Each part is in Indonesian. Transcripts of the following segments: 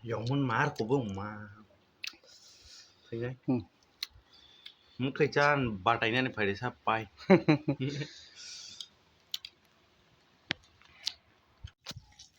영문 말고 मा 그냥 मुखै जान बाटायनानै फैदो साबबाय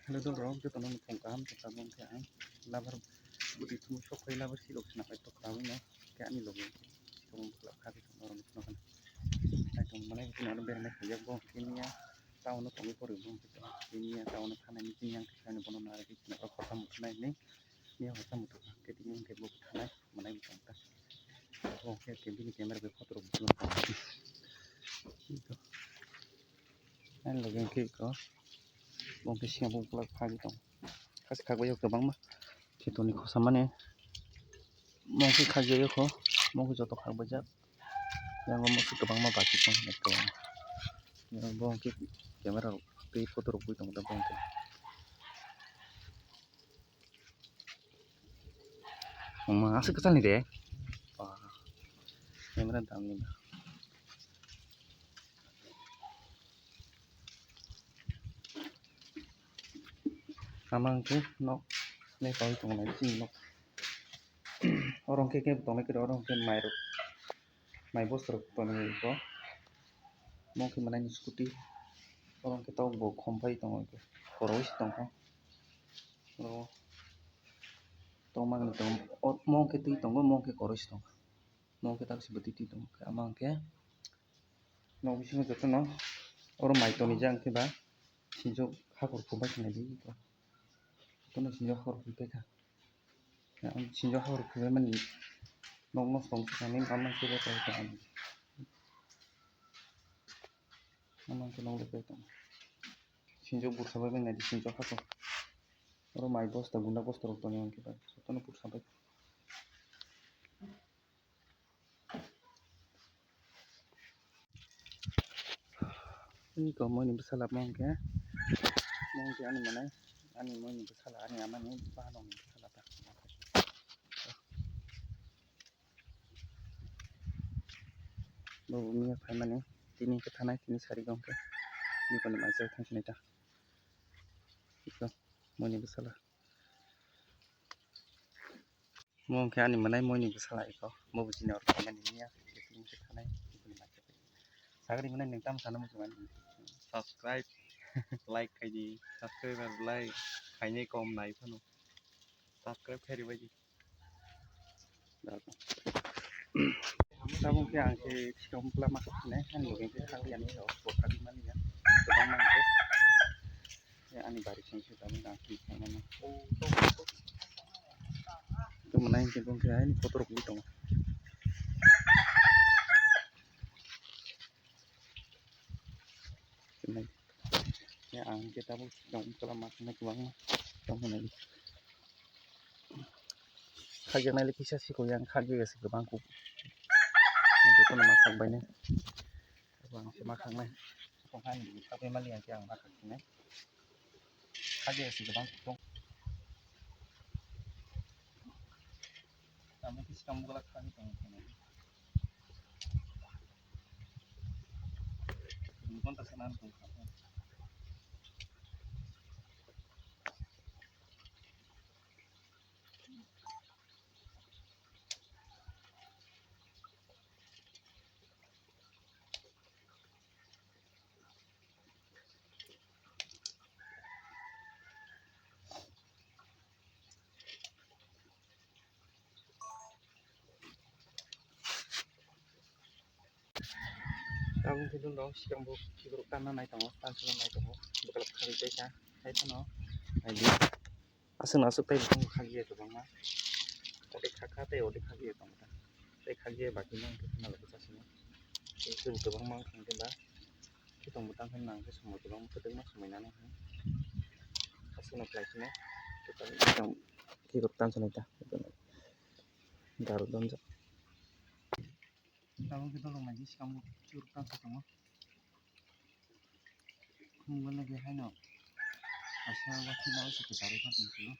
हेलो दोस्तों जो तनो फोन काम तो तब हम क्या लाभर बुद्धि तुम सब पहला बार सी लोग ना पे तो काम ना क्या नहीं लोग तो मतलब खाते तो नरम तो ना तो मने कि ना बेरने के जब किनिया टाउन तो में पर बम तो किनिया टाउन खाना में किनिया के खाने बनो ना कि ना खत्म होना नहीं ये होता मत के दिन के बुक खाना मने भी करता ओके के भी कैमरा पे फोटो तो anh là cái kia có bông cái xe bông plug pha cái tổng khác bây giờ cái băng mà thì tôi này có sao mà nè bông cái khác giờ có bông cái cho tôi khác bây giờ yang ngomong cái băng mà bạc cái bông này có yang bông cái camera cái photo rục tổng tổng bông cái mà asik kesan nih deh camera tam nih amang ke nok ne kau tong này chi nok orang ke tong này cái orang ke mai bos ruk tong này có mong ke mana ni scooty orang ke tau bo khompai tong ke koros tong ko ro tong mang ni tong mong ke ti tong mong ke koros tong mong ke tak sebeti ti tong ke amang ke no bising joto no orang mai tong ni jang ke ba sinjo khakor phumbai khane di ko tono sinjo khakor phumbai ka ya sinjo khakor phumbai man nong no song khane amang ke ba ta amang ke nong le pe tong sinjo bur sabai ben di sinjo khakor orang mai bos ta guna bos torok tong yang ke ba tono bur sabai ini ko mo ni besala mong ke ani mana ani mo ni besala ani aman ni ba nong ni besala ta bo mi phai mane tini ke thanai tini sari gong ke ni ko ma jai thang ni ta ko mo ni besala mong ke ani mana mo ni besala ko mo bu jini or kan ni ya tini ke thanai ni ko ma jai sagri mana ning tam sana mo kan subscribe like cái gì subscribe và like cái này com này phải không subscribe khay đi vậy gì Sabung ke ang ke chom pula masuk ne han lo ke khali ani ro ko khali mani ya to bang mang ke ya ani bari sing se tabung dang ki mana to mana ke bong ke ani foto ro to ya ang ke tabung chom pula masuk ne bang tong ne khagi na le kisa si ko yang khagi se ke bang ku ne to na ma khang bai ne bang se ma khang ne phong han ni ta pe ma lian ke ang ma khang ne khagi se ke bang ku kami kisi kamu galak khagi tong ne ni kon ta sanan tong Tabung ke dong siang bu kibru kana nai tong tan sala nai tong bakal khari te cha hai to no ai di asung asuk tai tong khagi to bang ma ode khakha te ode khagi tong ta te khagi baki nang ke na le cha sini ke to bang ma khang te ba ke tong butang kan nang ke somoi to bang ke te ma somoi na ne asung apply sini ke tong kibru tan sala ta daru dong ja tabung ke dong ma ji siang bu kibru tan sa tong mungkin lagi hano asal waktu mau sekitar itu tentu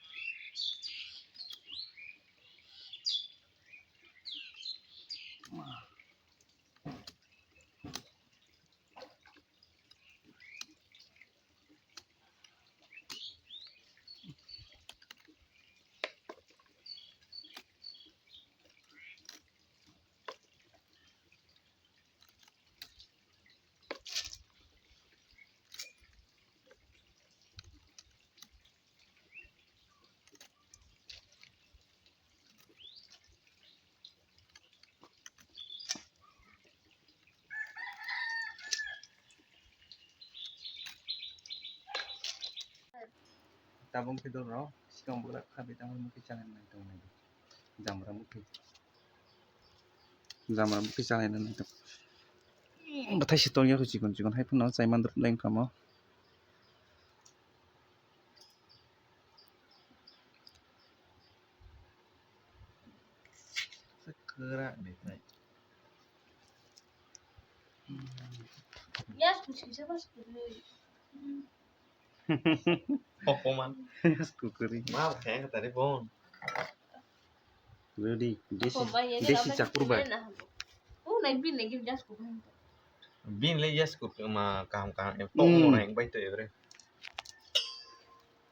tabung tidur ro sikong bola khabe tamul mukhi chalan nai to nai jamra mukhi chalan nai to bathai sitol ya jikon hai phun chai mandr lain kamo segera deh tay Yes, bisa masuk dulu. popoman kukuri mau kayak tadi pon Ludi desi Pembayar desi cakur ba naik bin lagi jas ko. bin le yes ko ma kam pok mo reng bai te bre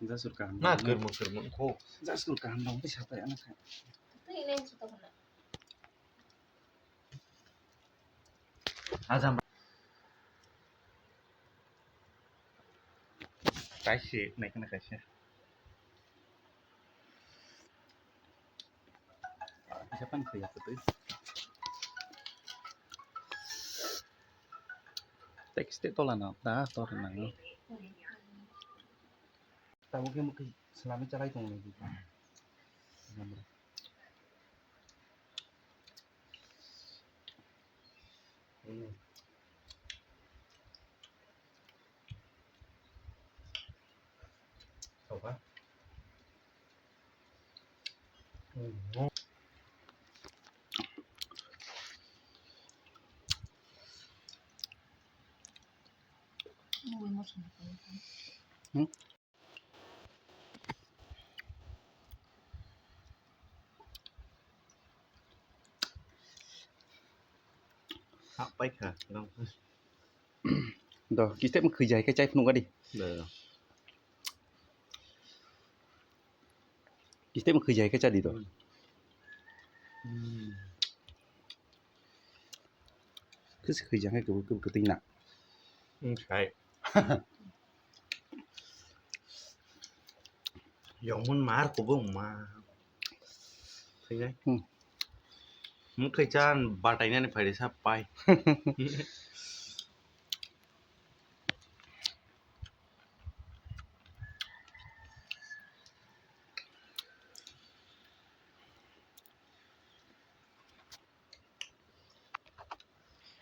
jasur kam na ker mo ko jasur kam dong pe siapa anak kan Itu ini sudah kena. azam cái gì này cái này cái gì siapa yang kriya tu teks tu tolan dah tolan nang tahu ke mungkin selama cara itu lagi coba Mau masuk. apa ya dong dah kita mau kerja ke cai penuh kadi dah kita mau kerja ke cai tu cứ kerja ke ke ting nak ใช่yang mun mar ko bung ma thấy đấy mun khai chan batai ne phai sa pai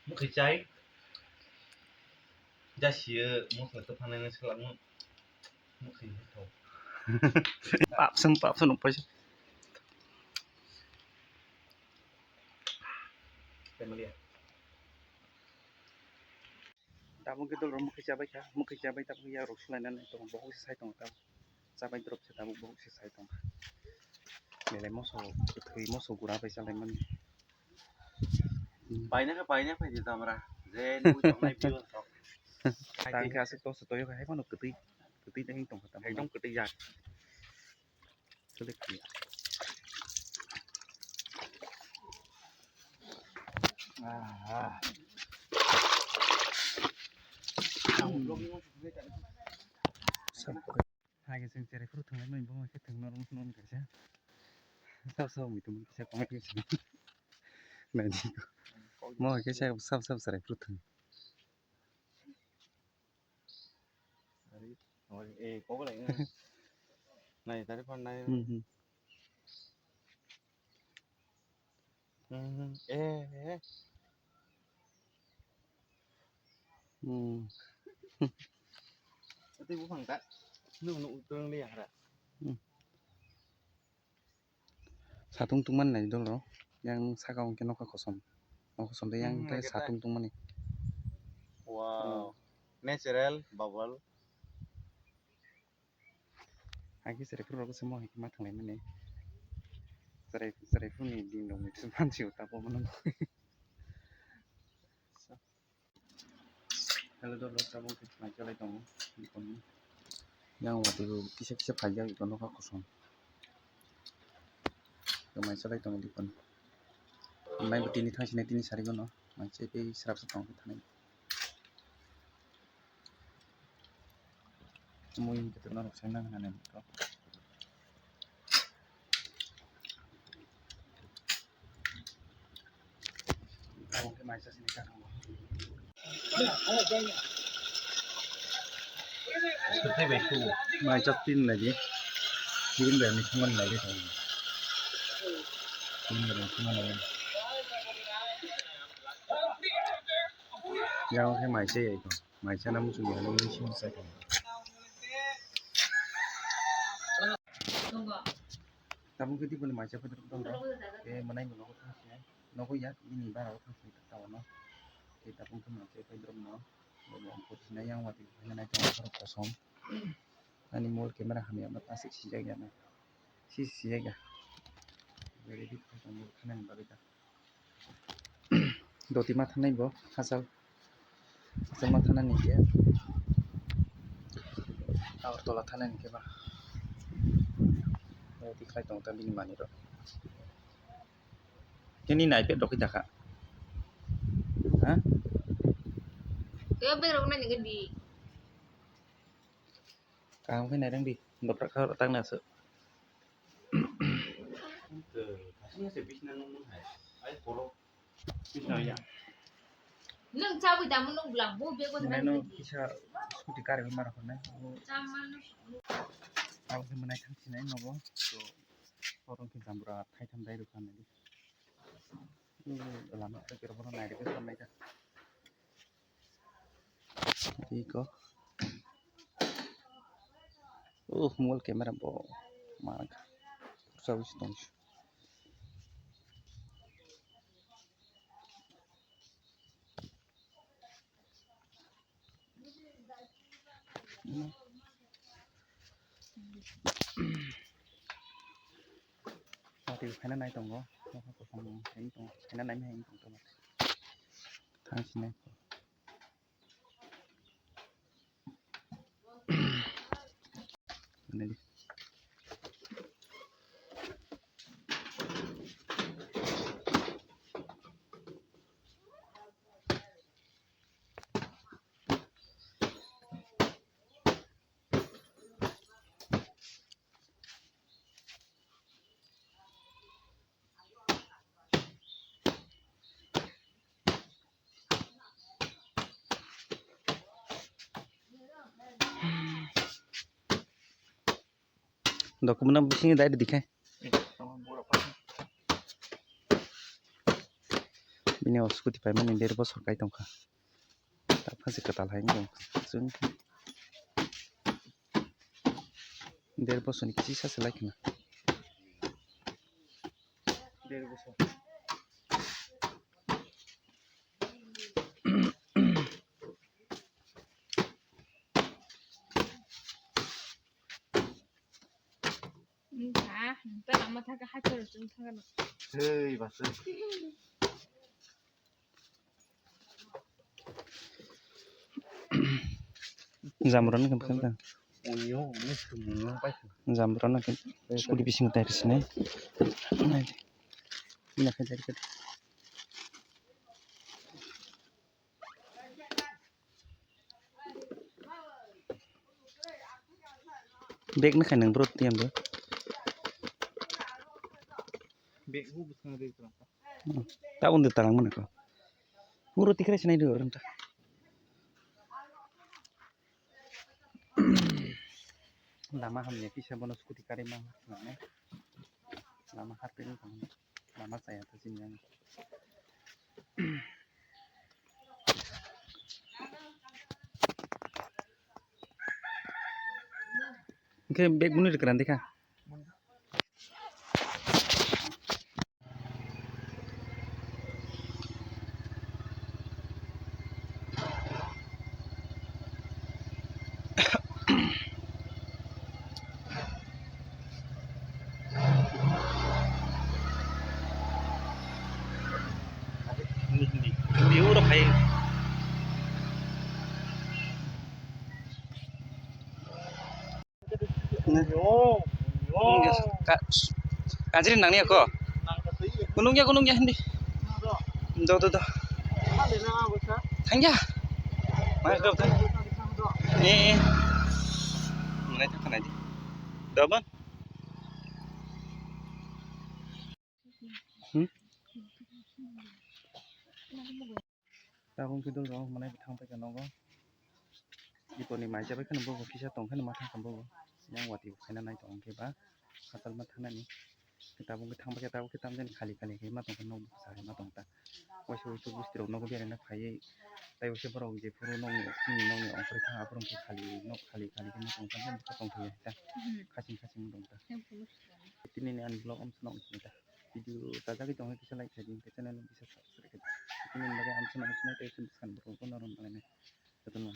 mun khai chai ja sia mun khai to phanan selang mun khai to pap senuk pa family tamu gitu rom kerja baik tapi ya rusulan itu bohong sai tong tamu sabai drop sa tamu bohong sai tong nilai moso gura pa sa lemon paina phải di tamra zen mu chong nai piu so tang ka sa to sa toyo ka hai pano keti ding tong tamu hay dong keti ya sulit ya hai cái sinh chơi fruit thằng này mình bông cái thằng nó cái sao sao mình tụi mình sẽ có mấy cái gì này đi mua cái xe sao sẽ fruit thằng rồi có cái này này tại con này Tapi bukan tak, nu turun lihat ada. 사둥둥만 này đâu yang 사가온 게 너가 거섬 데 yang cái 사둥둥만 này Wow, natural bubble. hai cái sợi fruit nó semua hai cái thằng này mình này sợi fruit này đi đâu mình sẽ bán chịu ta bao nó hello đâu ta bao cái này cho lại tông còn yang waktu kisah panjang itu no kosong kemai selai tong di pon mai betini thang sini tini sari gono macam pe serap setong thang semua yang kita nak senang hanan to oke mai sa sini kan Thấy về khu. mai chắc tin là gì Kirim dari sungan lagi tahu. Kirim dari sungan lagi. Yang ke mai saya itu. Mai saya namu sudah lalu sih saya. Kamu kita pun mai saya pun tahu. Mana yang nak tahu sih? Nak ya ini baru tahu sih tahu no. Kita pun mai saya pun drum no. Belum putus na yang wati na tahu baru kosong. Ani mol kamera kami amat asik sih jaga na. Sih jaga. Very big kamu kanan bagita. Doti mata nai bo asal mata nai dia. Awak tolak tanan ke ba. Doti kai tong tan bini mani ro. Ini naik pet dok kita kak. Hah? Kaya berok na ni gedi. Kamu cái này đang đi, đập ra khao tăng nào sợ. Kasihnya sebisna nung hai. Ai polo. Bisa ya. Nang cabu ta munung blang bu be ko Này na nó gedi. bisa scooty car với mà rồi này. Sama no. Aku cái này thằng này nó có, so orang kita berat, hai tham đây được kan này. Dalam itu kira orang naik ke sana aja. Jadi kok. Mul kamera bo mark. Service tons. Thì phải nó này tổng có phòng thấy tổng cái nó này mới tổng tổng thang xin này này đi dokumen bising dah dikai. Bini scooty pai mana dari bos kai tong kah. Tak pasti ketal hai ngong. Sun. Dari bos ni kisi sa selai kena. Dari bos. Entah, entah nama tak hajar entah kan. Hei, bas. Zamron kan kan. Unyo, ini semua pai. Zamron kan. Scooty bising dari sini. Ini nak jadi kat. Beg nak nang bro tiam bro. Beg hu buskan dari terang. Tak undur tarang mana kau? Murut tikrai senai dulu orang tak. Lama hamnya kisah bonus scooty kari mah, lama harta ini kan, lama saya tu sini yang. Okay, beg bunyi dekeran deka. Hindi udah kayak. Kajirin nang ni aku. Gunungnya hindi. Do. Tangja. Mana kau tang? Mana tu kan aja. Dapat? Tahu kita orang mana thang pai kan orang. Di poni mai siapa kan bawa kisah tong kan mata kan bawa. Yang wati kan naik tong ke ba. asal matana ni kita bung thang kita kita jen khali khali ke ma tong no sa ma tong ta wai so so bus tiro no ko bere na khai tai o se bro je puro no ni ong pri thang apron ke khali khali ke ma tong ta ka tong thia ta khasing tong ta tini ni an blog am snong ta video ta ja ke tong ke sa like ke channel bisa subscribe ke tini ni am snong te chen san bro ko no ron ne ta no